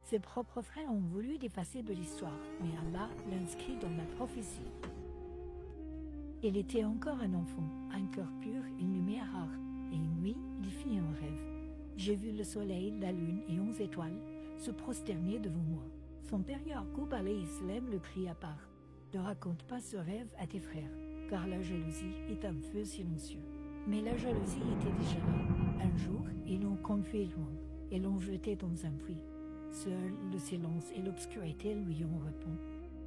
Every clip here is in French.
Ses propres frères ont voulu l'effacer de l'histoire, mais Allah l'inscrit dans la prophétie. Il était encore un enfant, un cœur pur, une lumière rare, et une nuit, il fit un rêve. J'ai vu le soleil, la lune et 11 étoiles se prosterner devant moi. Son père Yaqub alayhi salam le prit à part. Ne raconte pas ce rêve à tes frères, car la jalousie est un feu silencieux. Mais la jalousie était déjà là. Un jour, ils l'ont conduit loin et l'ont jeté dans un puits. Seul le silence et l'obscurité lui ont répondu.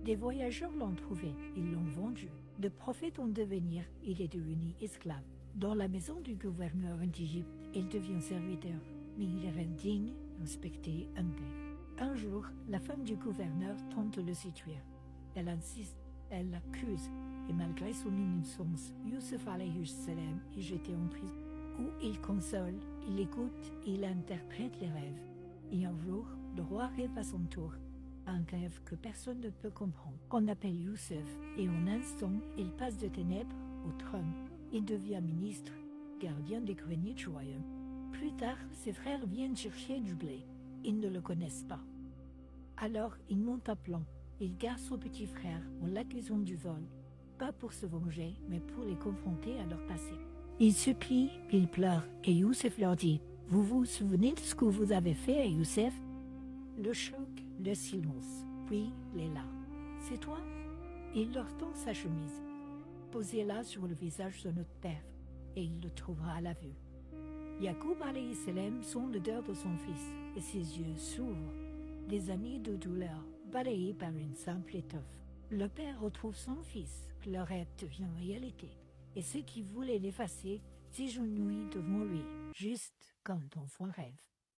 Des voyageurs l'ont trouvé, ils l'ont vendu. De prophète en devenir, il est devenu esclave. Dans la maison du gouverneur d'Égypte, il devient serviteur, mais il reste digne, respecté, humble. Un jour, la femme du gouverneur tente de le séduire. Elle insiste, elle l'accuse, et malgré son innocence, Youssef alayhi salam est jeté en prison. Où il console, il écoute et il interprète les rêves. Et un jour, le roi rêve à son tour. Un rêve que personne ne peut comprendre. On appelle Youssef, et en un instant, il passe de ténèbres au trône. Il devient ministre, gardien des greniers du royaume. Plus tard, ses frères viennent chercher du blé. Ils ne le connaissent pas. Alors, il monte à plan. Il garde son petit frère en l'accusant du vol. Pas pour se venger, mais pour les confronter à leur passé. Ils supplient, ils pleurent, et Youssef leur dit « Vous vous souvenez de ce que vous avez fait à Youssef ?» Le choc, le silence, puis les larmes. « C'est toi ?» Il leur tend sa chemise. « Posez-la sur le visage de notre père, et il le trouvera à la vue. » Yaqub alayhi salam sent l'odeur de son fils, et ses yeux s'ouvrent. Des années de douleur, balayées par une simple étoffe. Le père retrouve son fils, le rêve devient réalité, et ceux qui voulaient l'effacer s'égenouillent devant lui, juste comme dans un rêve.